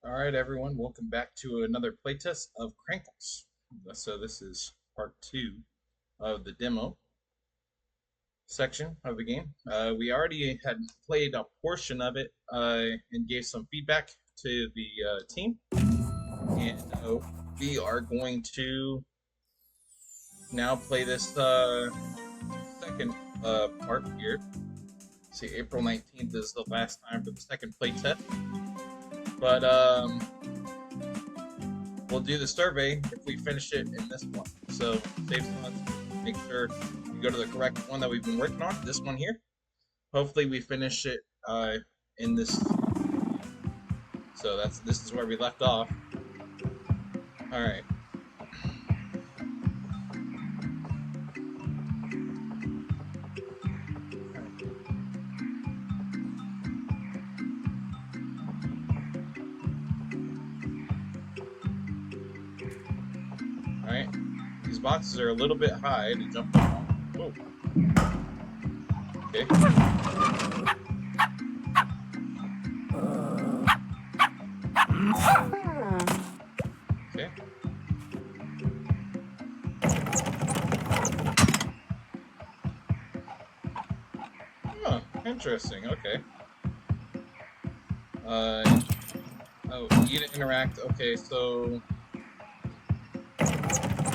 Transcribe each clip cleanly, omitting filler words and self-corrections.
Alright, everyone, welcome back to another playtest of Crankles. So, this is part two of the demo section of the game. We already had played a portion of it and gave some feedback to the team. And we are going to now play this second part here. See, April 19th is the last time for the second playtest. But, we'll do the survey if we finish it in this one. So save funds, make sure you go to the correct one that we've been working on, this one here. Hopefully we finish it in this. So this is where we left off. Alright. Alright. These boxes are a little bit high to jump on. Whoa. Okay. Okay. Huh, interesting, okay. Oh, you to interact, okay, so...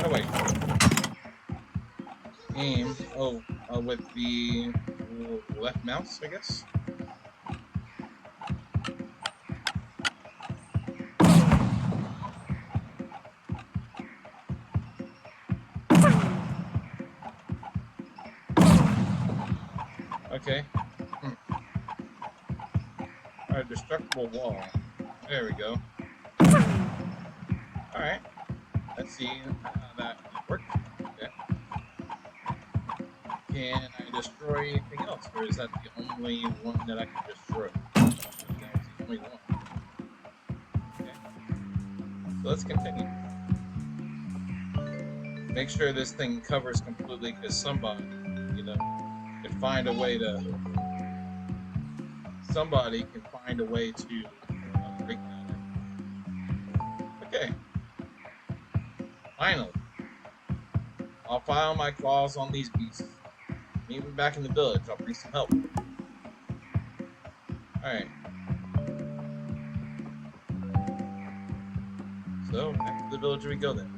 Oh, wait. Aim, with the left mouse, I guess? Okay. Alright, destructible wall. There we go. Alright. Let's see how that works. Okay. Can I destroy anything else? Or is that the only one that I can destroy? That was the only one. Okay. So let's continue. Make sure this thing covers completely because somebody, can find a way to... Somebody can find a way to break that in. Okay. Finally. I'll file my claws on these beasts. Meet me back in the village. I'll bring some help. Alright. So, back to the village we go then.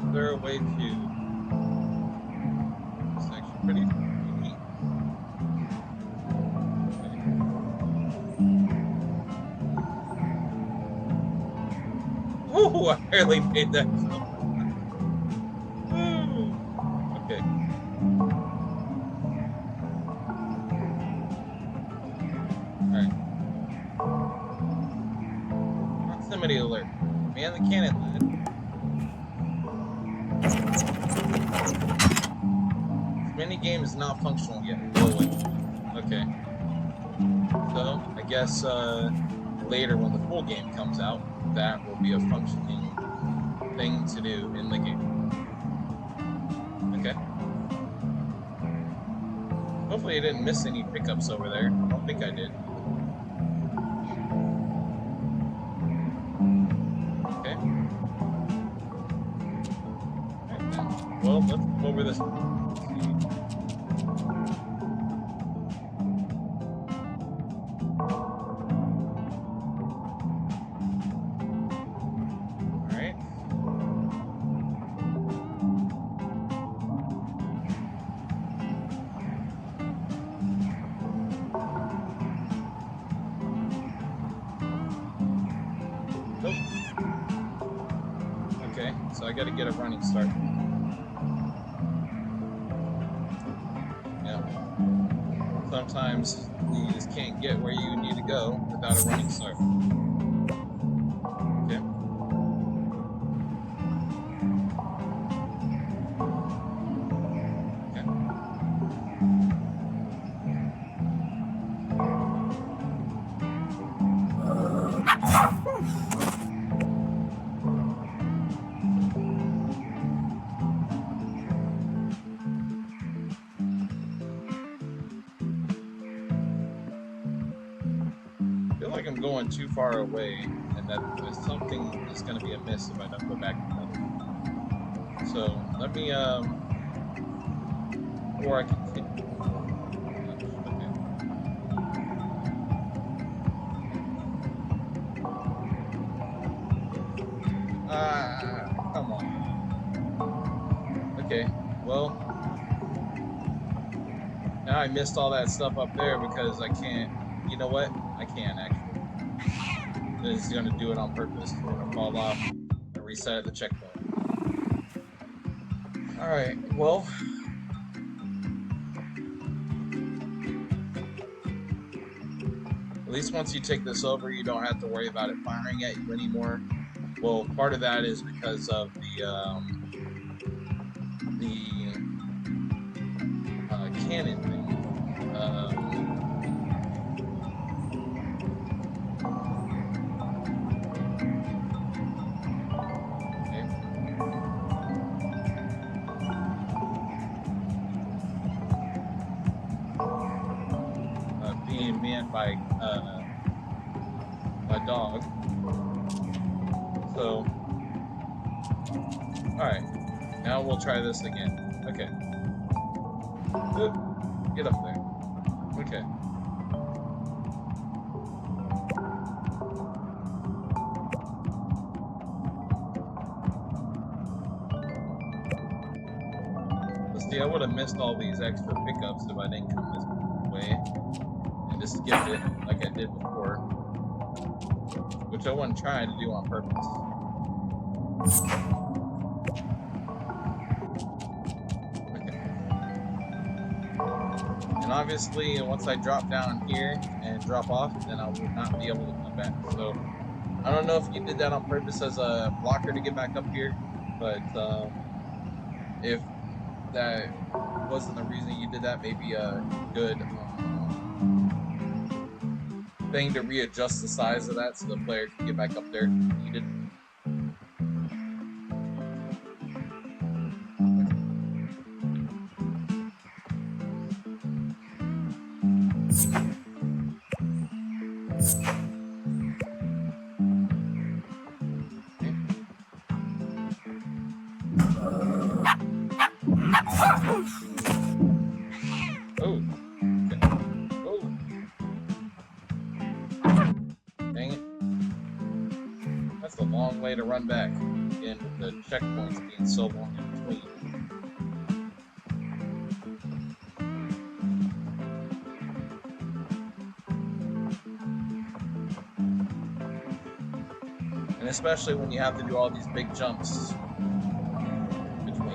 Is there a way to... It's actually pretty neat. Okay. Ooh, I barely made that jump. Okay. Alright. Proximity alert. Man the cannon lad. Mini game is not functional yet. Okay. So, I guess later when the full game comes out, that will be a functioning thing to do in the game. Okay. Hopefully I didn't miss any pickups over there. I don't think I did. Okay. Alright then. Well, let's go over this. Nope. Okay, so I gotta get a running start. Yeah. Sometimes you just can't get where you need to go without a running start. Okay. Okay. like I'm going too far away, and that there's something is going to be amiss if I don't go back together. So let me, or I continue. Okay. Come on. Okay, well, now I missed all that stuff up there because I can't. You know what? I can actually. It's going to do it on purpose. I'm going to fall off and reset at the checkpoint. Alright, well. At least once you take this over, you don't have to worry about it firing at you anymore. Well, part of that is because of the cannon thing. Being manned by a dog. So, alright. Now we'll try this again. Okay. Get up there. Okay. See, I would have missed all these extra pickups if I didn't come this way and just skipped it like I did before, which I wasn't trying to do on purpose. Okay. And obviously, once I drop down here and drop off, then I will not be able to come back. So I don't know if you did that on purpose as a blocker to get back up here, but if that wasn't the reason you did that, maybe a good thing to readjust the size of that so the player can get back up there if needed. Way to run back, again with the checkpoints being so long in between. And especially when you have to do all these big jumps between.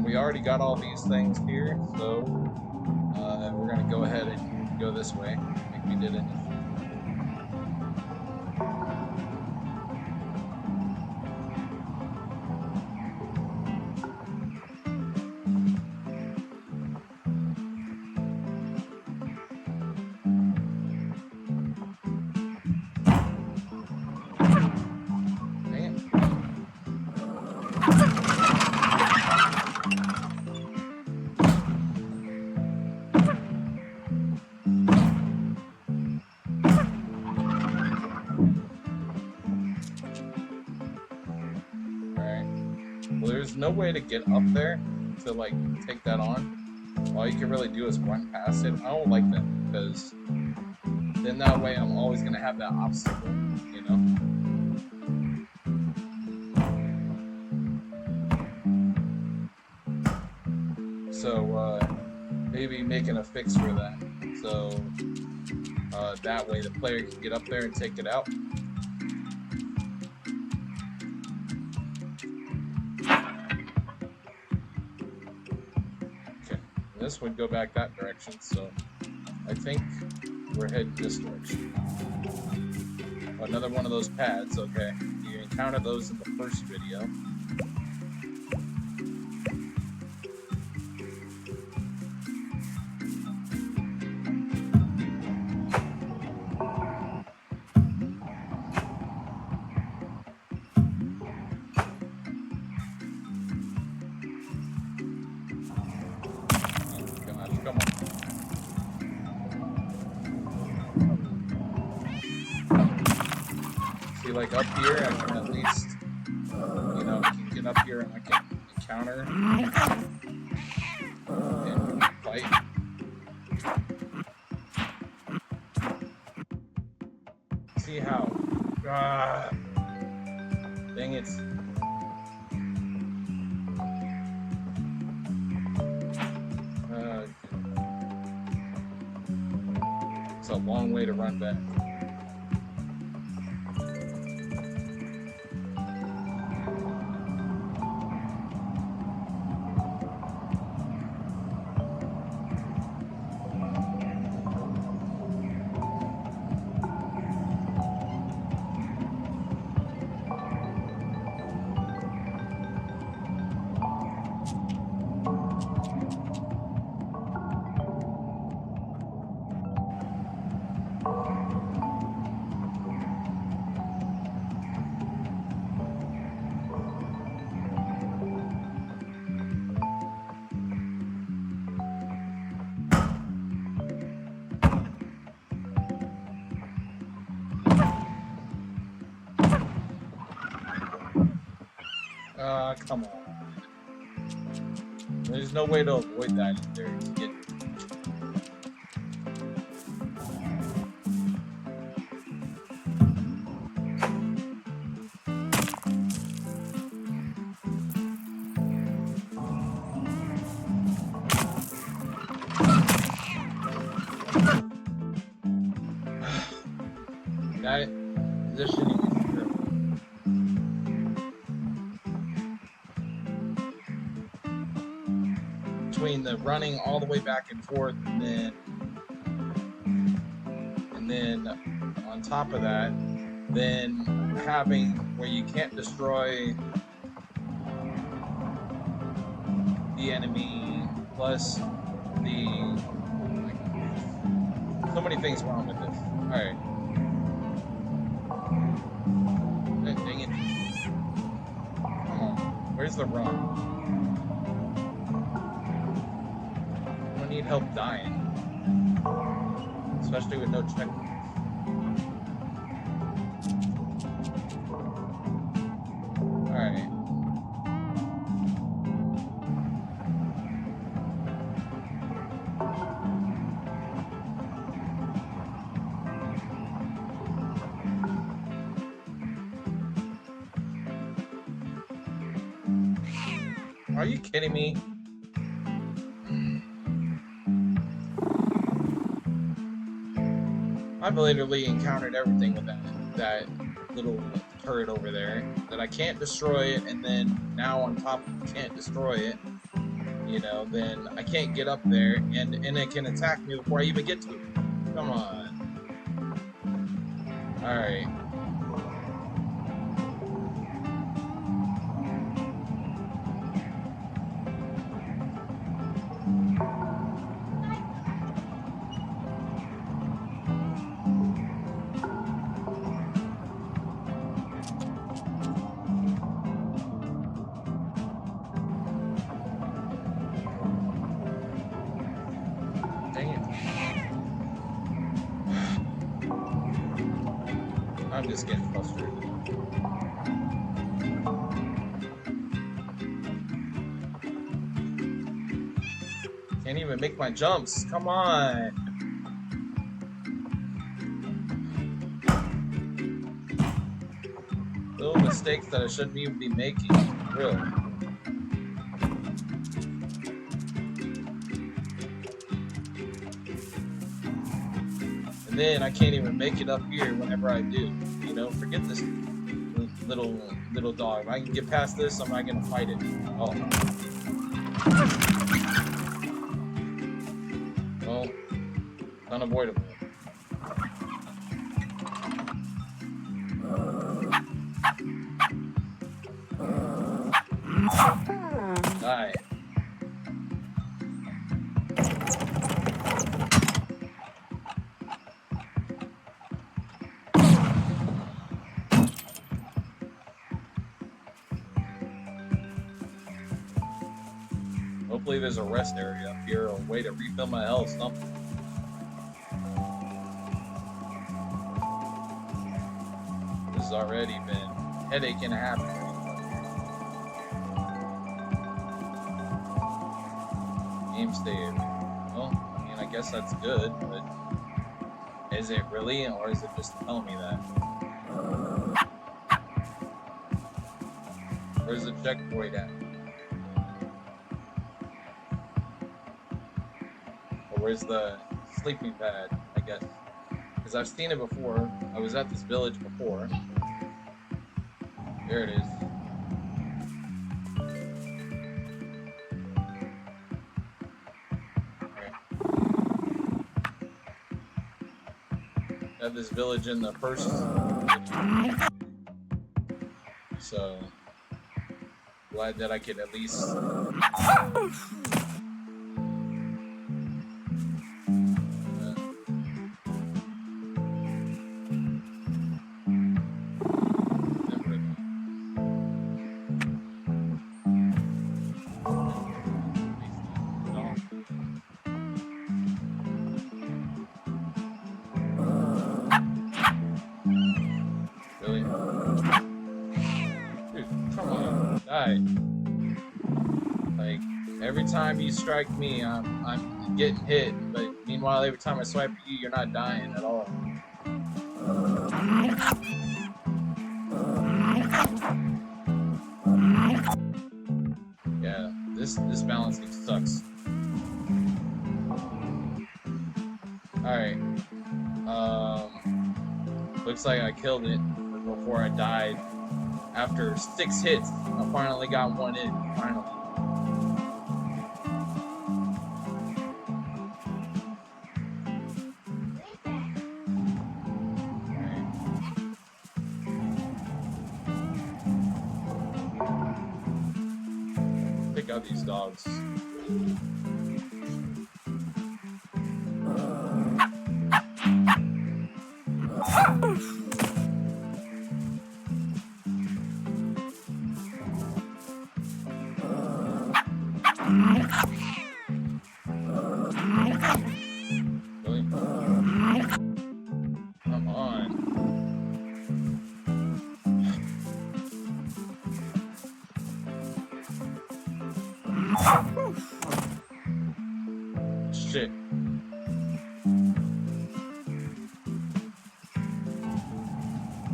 We already got all these things here, so we're going to go ahead and go this way. I think we did it. There's no way to get up there to like take that on. All you can really do is run past it. I don't like that because then that way I'm always gonna have that obstacle, you know. So maybe making a fix for that. So that way the player can get up there and take it out. This would go back that direction, so I think we're heading this direction. Another one of those pads, okay. You encountered those in the first video. like up here, I can at least, you know, I can get up here and I can encounter and fight. See how? Ah, dang it. It's a long way to run back. Come on. There's no way to avoid that if there to get. That positioning is true. Between the running all the way back and forth, and then on top of that, then having where you can't destroy the enemy, plus the so many things wrong with this. All right. Dang it. Come on. Where's the run? I don't need help dying. Especially with no checkpoints. Alright. Are you kidding me? I've literally encountered everything with that little turret over there. That I can't destroy it, and then now on top of can't destroy it, you know, then I can't get up there, and it can attack me before I even get to it. Come on. Alright. I'm just getting frustrated. Can't even make my jumps. Come on. Little mistakes that I shouldn't even be making. Really. And then I can't even make it up here whenever I do. You know, forget this little dog. If I can get past this, I'm not gonna fight it. Oh. Well, unavoidable. Die. Hopefully there's a rest area up here, or a way to refill my health, something. This has already been headache and a half. Game save. Well, I mean, I guess that's good, but is it really, or is it just telling me that? Where's the checkpoint at? Or where's the sleeping pad, I guess? Because I've seen it before. I was at this village before. There it is. At this village in the first video. So glad that I could at least really? Dude, come on, die. Like, every time you strike me, I'm getting hit, but meanwhile, every time I swipe at you, you're not dying at all. Yeah, this balancing sucks. Alright. Looks like I killed it before I died. After 6 hits, I finally got one in. Finally. Pick out these dogs. Really? Come on. Shit.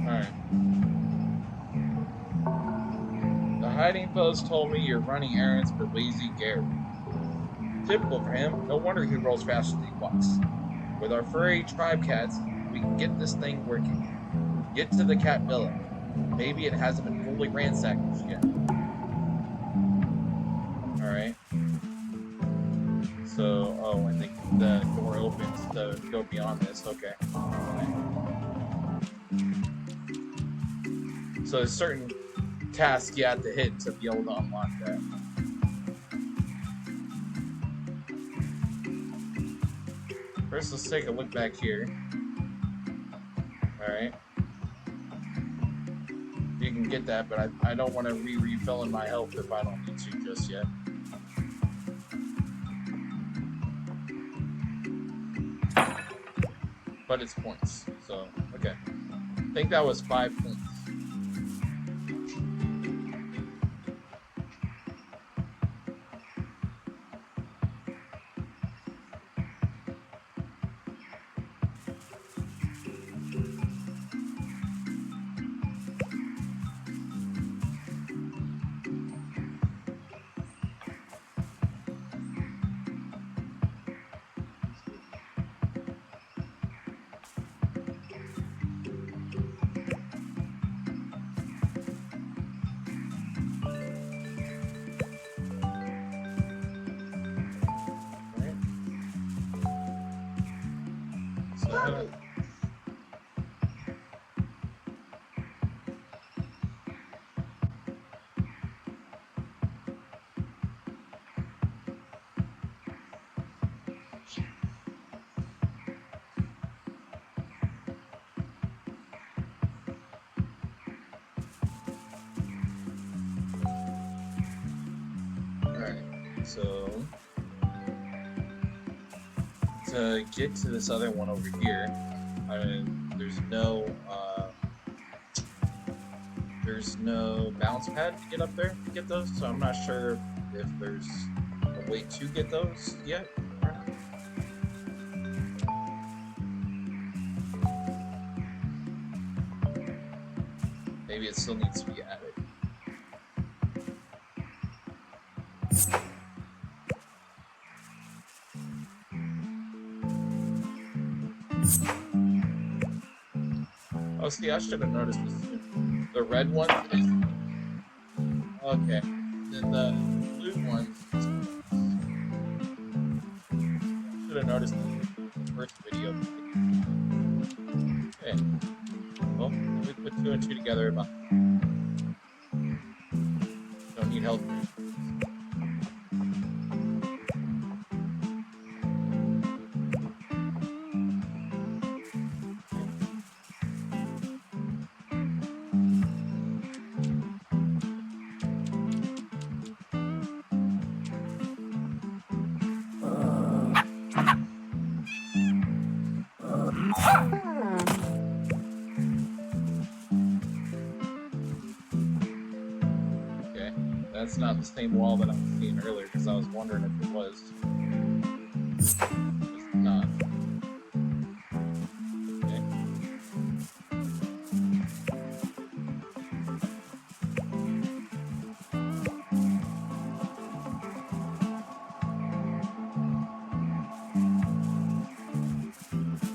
Alright. The hiding post told me you're running errands for lazy Gary. Typical for him, no wonder he rolls faster than he walks. With our furry tribe cats, we can get this thing working. Get to the cat villa. Maybe it hasn't been fully ransacked yet. Alright. So, oh, and the door opens to go beyond this. Okay. So there's certain tasks you have to hit to be able to unlock that. First, let's take a look back here. Alright. You can get that, but I don't want to refill in my health if I don't need to just yet. But it's points, so, okay. I think that was 5 points. So, to get to this other one over here, there's no there's no bounce pad to get up there to get those, so I'm not sure if there's a way to get those yet or not. Maybe it still needs to be added. Oh, see, I should have noticed this too. The red one is okay. Then the blue ones is should have noticed in the first video. Okay. Well, we put 2 and 2 together about. Don't need help. Okay, that's not the same wall that I was seeing earlier because I was wondering if it was. It's not. Okay.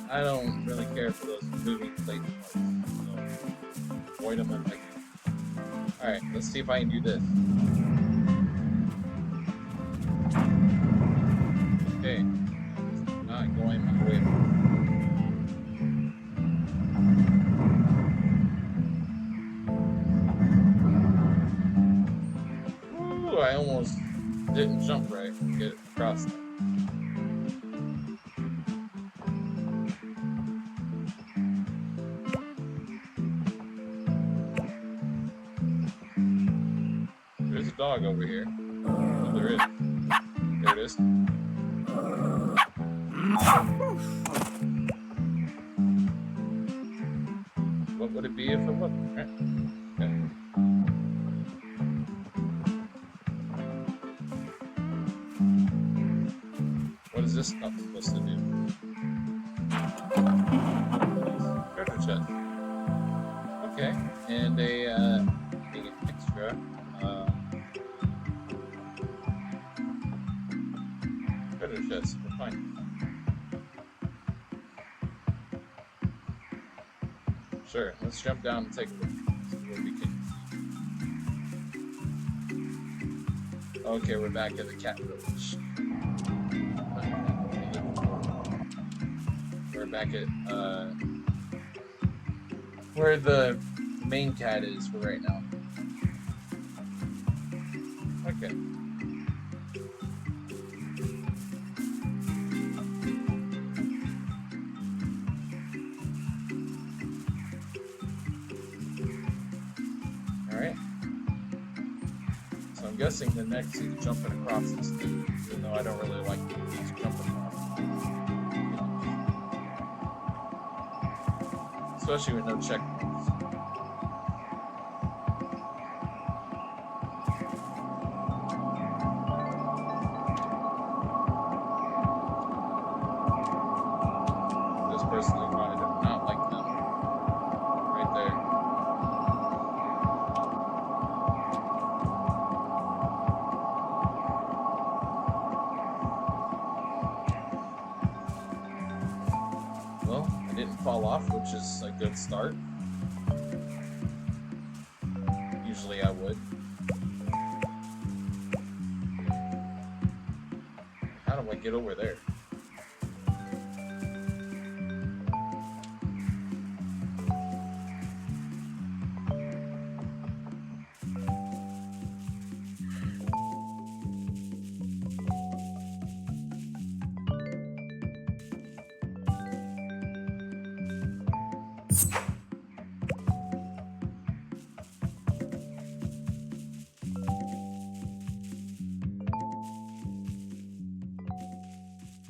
I don't really care for those moving plate parts, so avoid them if I can. Alright, let's see if I can do this. Okay, it's not going my way. Ooh, I almost didn't jump right to get it across there. There's a dog over here. Oh, there is. There it is. What would it be if it wasn't? Right? Okay. What is this stuff supposed to do? Treasure chest. Okay, and a being an extra. Treasure chest. We're fine. Sure. Let's jump down and take a look. See what we can see. Okay, we're back at the cat village. We're back at where the main cat is for right now. Okay. Alright. So I'm guessing the next is jumping across this thing, even though I don't really like these jumping across. Especially with no checkpoints. This personally I do not like them. Right there. Well, I didn't fall off, which is a good start. Usually I would. How do I get over there?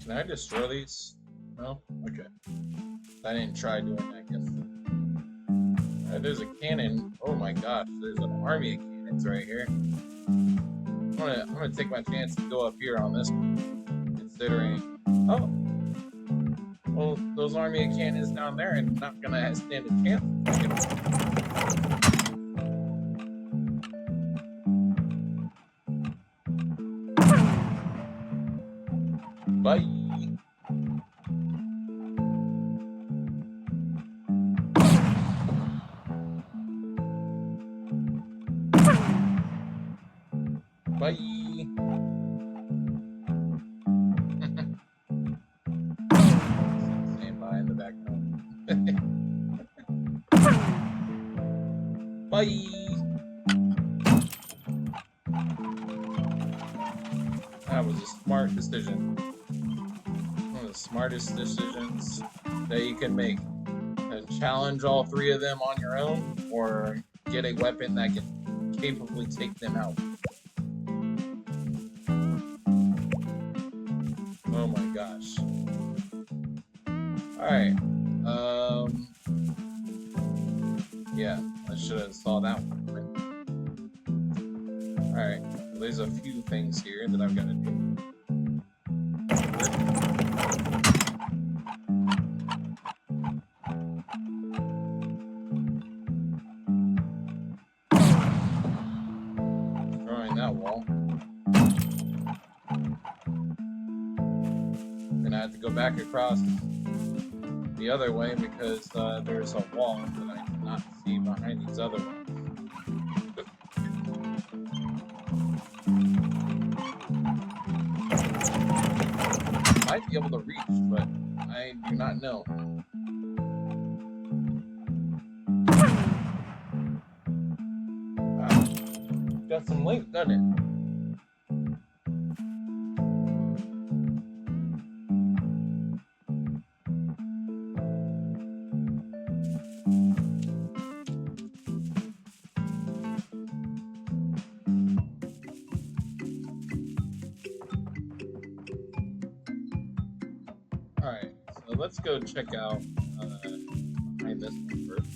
Can I destroy these? No? Okay. I didn't try doing that, I guess. There's a cannon. Oh my gosh, there's an army of cannons right here. I'm gonna take my chance to go up here on this one, considering. Oh, well, those army of cannons down there are not gonna stand a chance. Bye. Bye. Stand by in the background. Bye. That was a smart decision. One of the smartest decisions that you can make. Challenge all three of them on your own, or get a weapon that can capably take them out. Oh my gosh. Alright. Yeah, I should have saw that one. Alright, well, there's a few things here that I've got to do. Destroying that wall. Gonna have to go back across the other way because there's a wall that I cannot see behind these other ones. Might be able to reach, but I do not know. Got some length, doesn't it? Alright, so let's go check out behind this one first.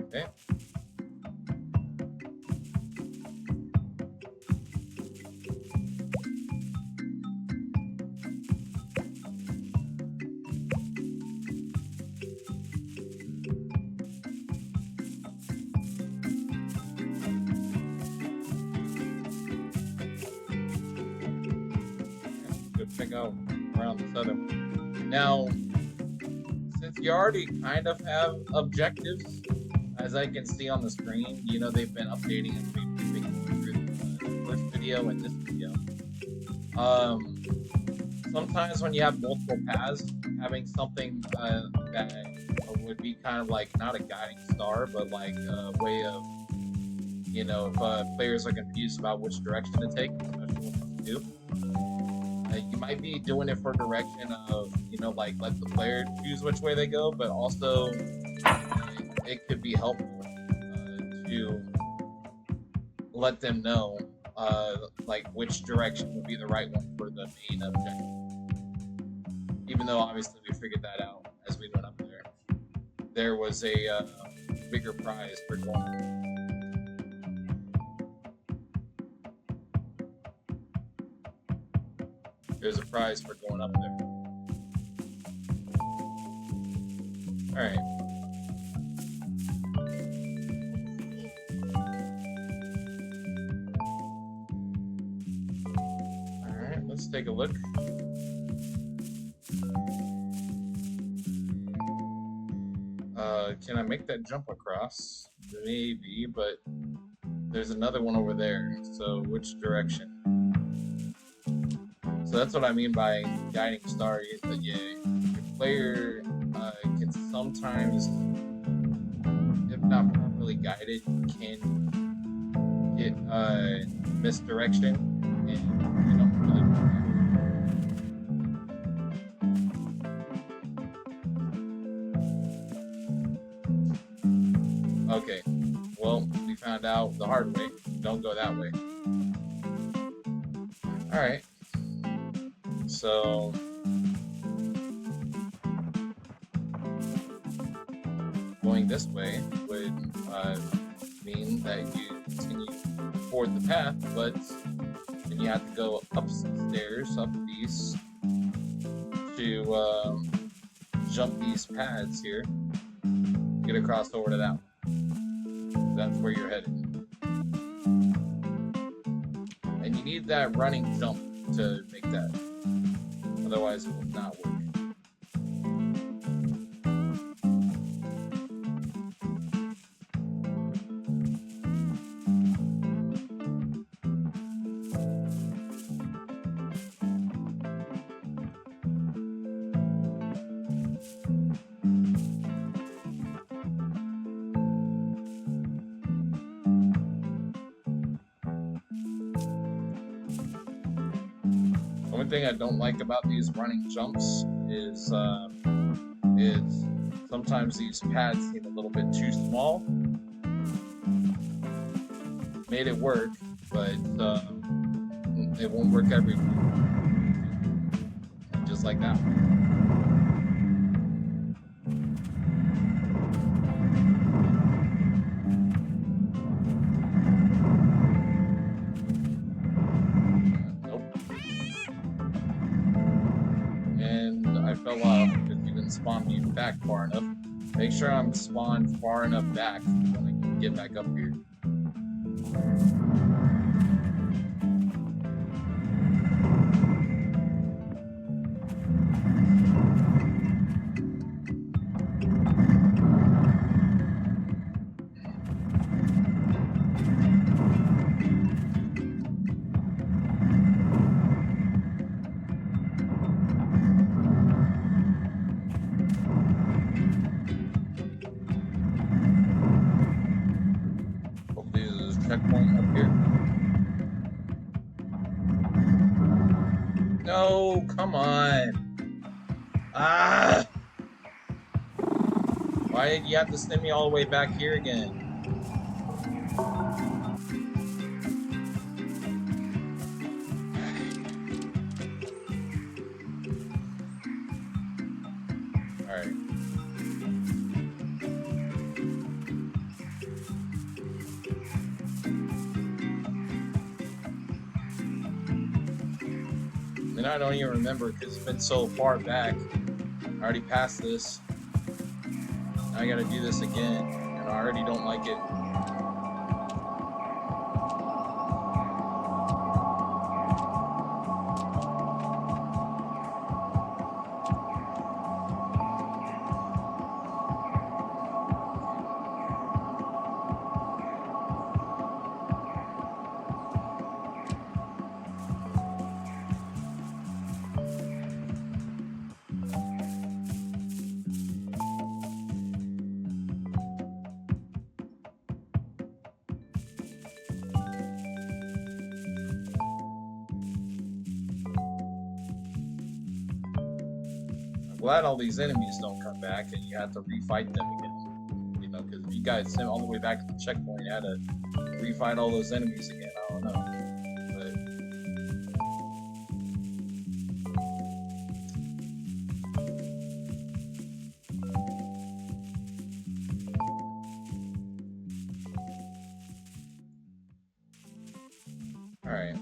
Okay. Check out around this other one. Now, since you already kind of have objectives, as I can see on the screen, you know they've been updating as we've been through the first video and this video. Sometimes when you have multiple paths, having something that would be kind of like not a guiding star, but like a way of, you know, if players are confused about which direction to take, especially what to do. You might be doing it for direction of, you know, like let the player choose which way they go, but also it could be helpful to let them know like which direction would be the right one for the main objective. Even though obviously we figured that out as we went up there. There was a bigger prize for going. There's a prize for going up there. Alright. Alright, let's take a look. Can I make that jump across? Maybe, but there's another one over there. So which direction? So that's what I mean by guiding star. Is that your player can sometimes, if not properly guided, can get misdirection, and you don't really. Okay, well, we found found out the hard way. Don't go that way. Alright. So going this way would mean that you continue toward the path, but then you have to go upstairs, up these, to jump these pads here, get across over to that one. That's where you're headed. And you need that running jump to make that. Otherwise, it will not work. The only thing I don't like about these running jumps is sometimes these pads seem a little bit too small. Made it work, but it won't work every time. Just like that. Fell off because you didn't spawn me back far enough. Make sure I'm spawned far enough back when I can get back up here. Checkpoint up here. No, come on. Ah! Why did you have to send me all the way back here again? Alright. And I don't even remember because it's been so far back. I already passed this. Now I gotta do this again, and I already don't like it. Glad all these enemies don't come back and you have to refight them again. You know, because if you guys sent all the way back to the checkpoint, you had to refight all those enemies again. I don't know. But alright.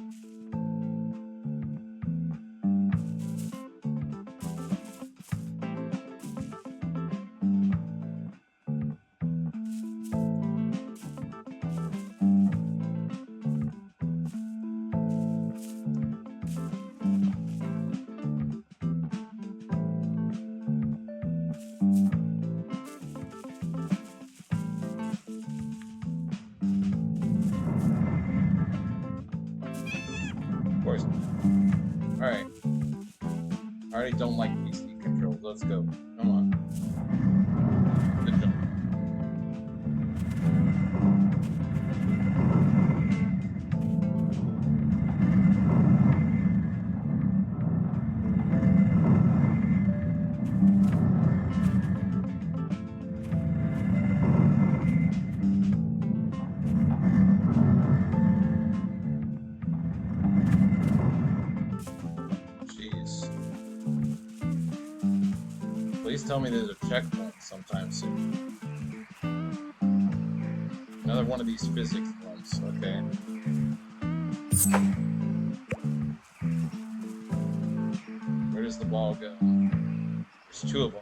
Of course. Alright. I already don't like PC controls. Let's go. Come on. Good jump. Please tell me there's a checkpoint sometime soon. Another one of these physics ones, okay. Where does the ball go? There's two of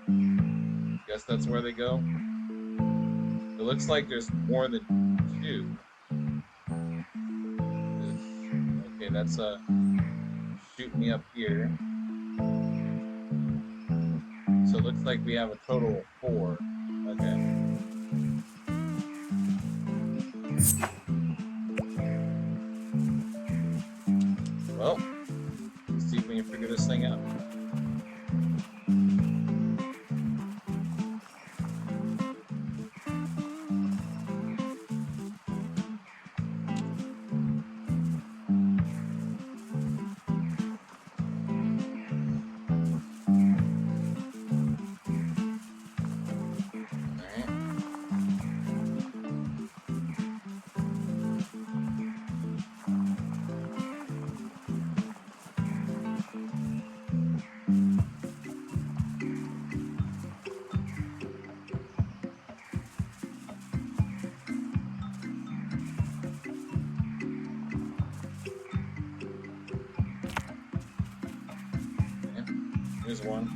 them. Guess that's where they go. It looks like there's more than two. Okay, that's shoot me up here. So it looks like we have a total of 4. Okay. Well, let's see if we can figure this thing out. Here's one.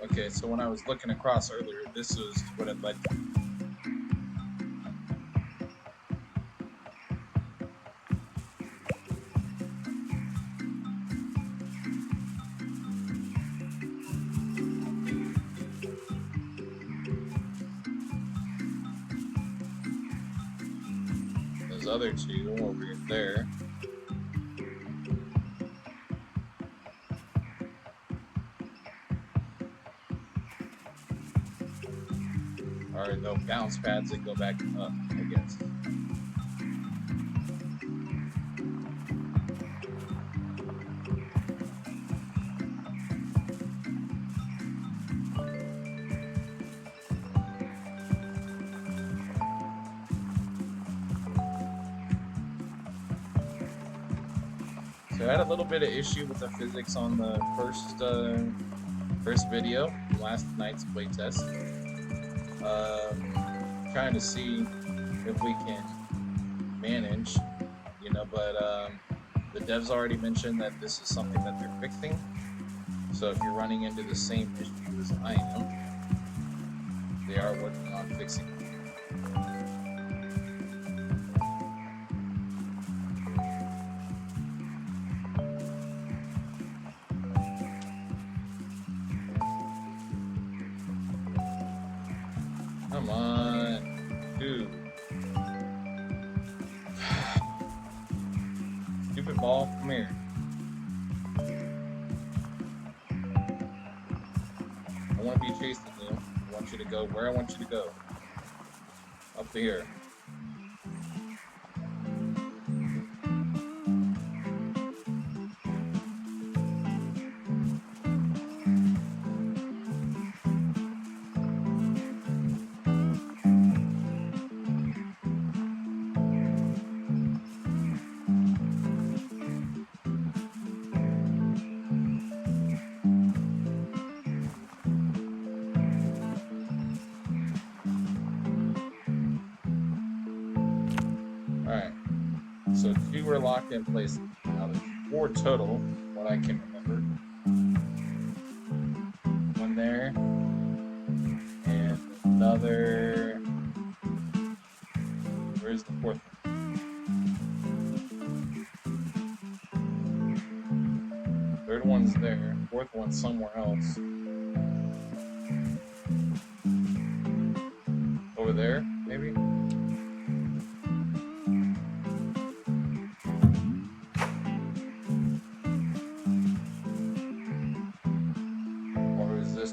Okay, so when I was looking across earlier, this was what it led to. Those other two over there. Or the bounce pads that go back up, I guess. So I had a little bit of issue with the physics on the first video, last night's playtest. Trying to see if we can manage, you know, but the devs already mentioned that this is something that they're fixing. So if you're running into the same issue as I am, they are working on fixing it. Come on, dude. Stupid ball, come here. I want to be chasing you. I want you to go where I want you to go. Up to here. Alright, so 2 were locked in place. Now there's 4 total, what I can remember. 1 there, and another. Where's the 4th one? 3rd one's there, 4th one's somewhere else. Over there, maybe?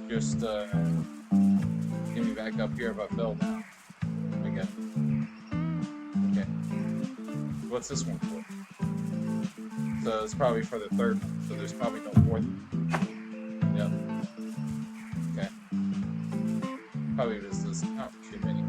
Just get me back up here if I fell down. Again. Okay. What's this one for? So it's probably for the 3rd one. So there's probably no 4th. Yep. Okay. Probably just this not too many.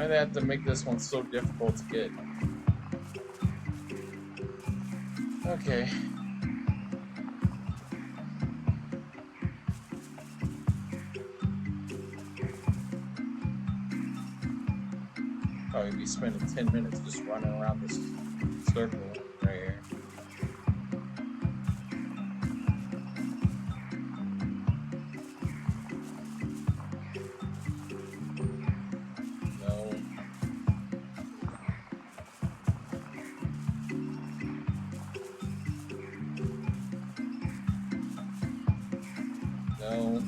Why do they have to make this one so difficult to get? Okay. Probably be spending 10 minutes just running around this circle right here. No. No.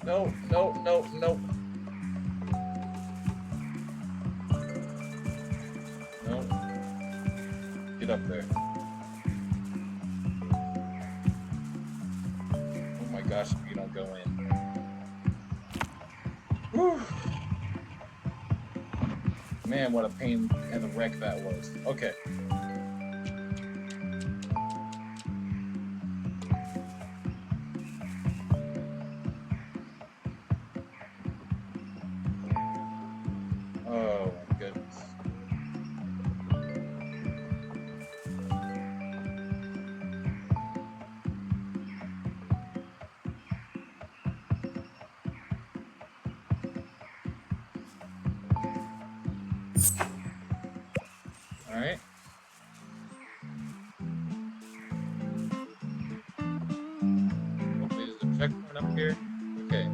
No, no, no, no. No. Get up there. Oh my gosh, if you don't go in. Whew. Man, what a pain in the wreck that was. Okay. Oh my goodness. Alright. Hopefully there's a checkpoint up here. Okay.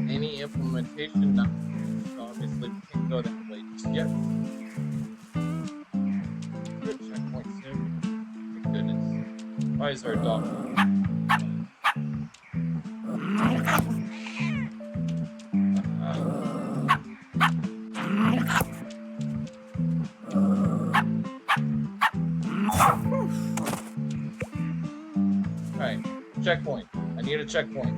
Any implementation not finished, so obviously we can't go that way just yet. Good checkpoint soon. My goodness. Why is there a dog? Alright, checkpoint. I need a checkpoint.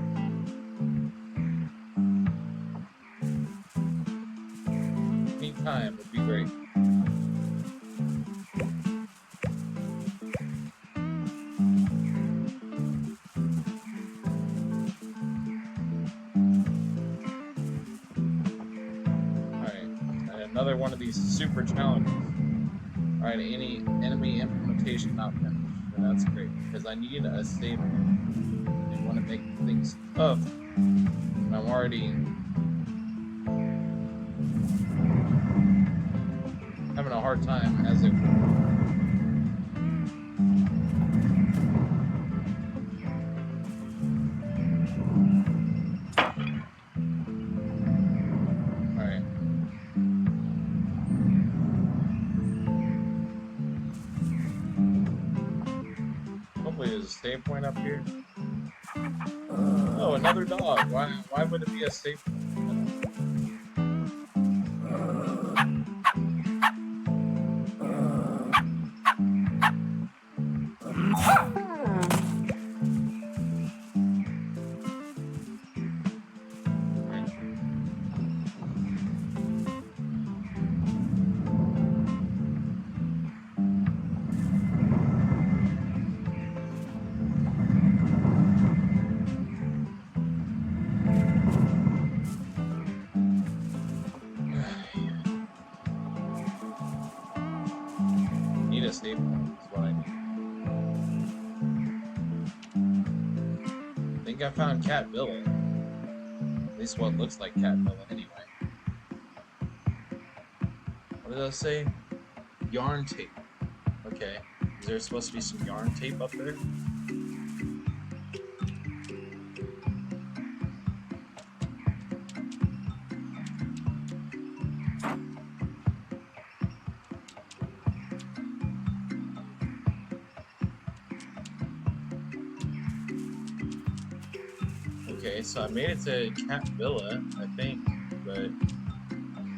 Any time would be great. Alright, and another one of these super challenges. Alright, any enemy implementation not finished. And that's great, because I need a save point. I want to make things tough. And I'm already having a hard time as it Alright. Hopefully there's a save point up here. Oh, another dog. Why would it be a save point? Need a save point is what I need. I think I found Cat Villa. At least what looks like Cat Villa anyway. What did I say? Yarn tape. Okay. Is there supposed to be some yarn tape up there? Okay, so I made it to Cat Villa, I think, but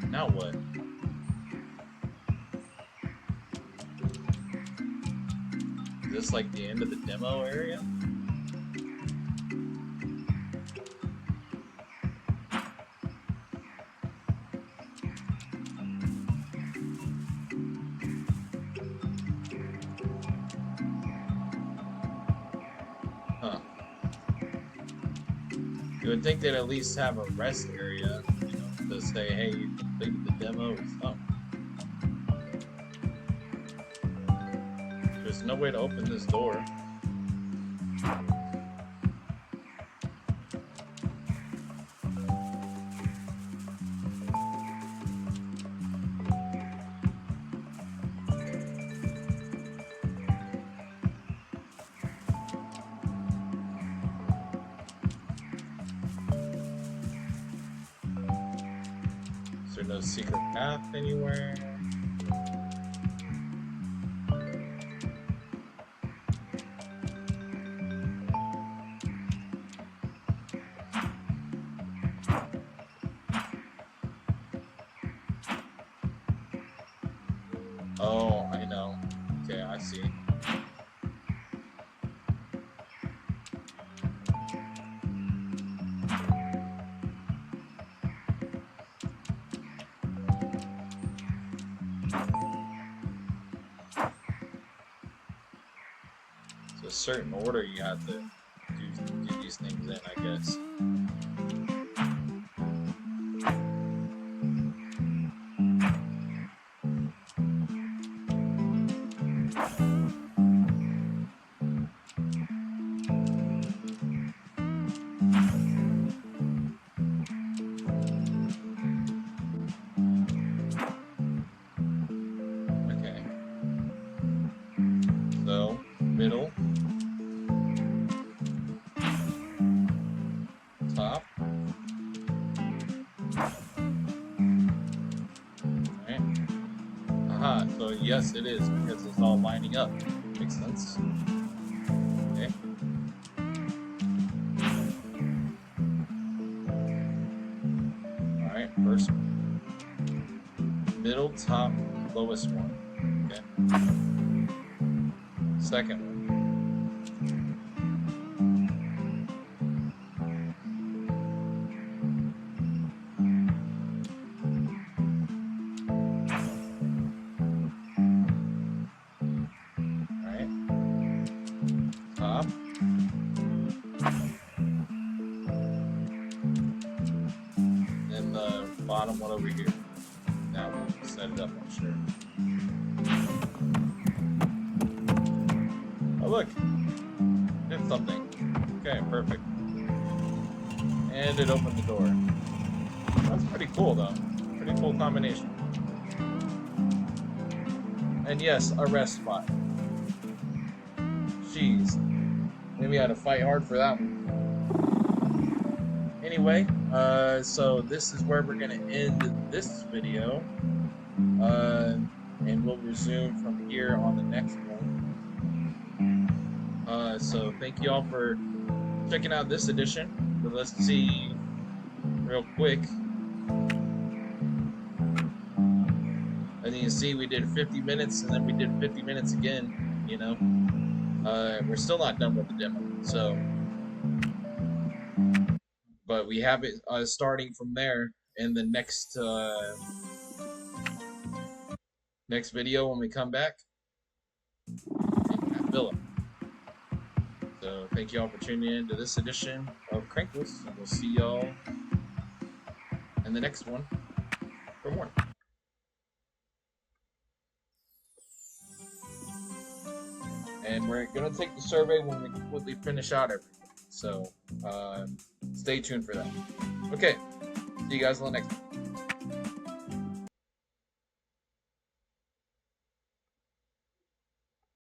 now what? looks like the end of the demo area. Huh. You would think they'd at least have a rest area, you know, to say, hey, you completed the demo or something. There's no way to open this door. Is there no secret path anywhere? Oh, I know. Okay, I see. It's a certain order you have to do these things in, I guess. Okay. So, middle. Top. Alright. Aha, so yes it is, because it's all lining up. Makes sense. Okay. Alright, first one. Middle, top, lowest one. Okay. Second one. Top. And the bottom one over here. Now we'll set it up, I'm sure. Oh look! Did something. Okay, perfect. And it opened the door. That's pretty cool though. Pretty cool combination. And yes, a rest spot. Jeez. Maybe I had to fight hard for that one. Anyway, so this is where we're going to end this video. And we'll resume from here on the next one. So thank you all for checking out this edition. So let's see real quick. And you can see we did 50 minutes and then we did 50 minutes again, you know. We're still not done with the demo, so, but we have it starting from there in the next video when we come back at Villa. So thank you all for tuning in to this edition of Crankles, and we'll see y'all in the next one for more. And we're going to take the survey when we completely finish out everything. So, stay tuned for that. Okay, see you guys on the next one.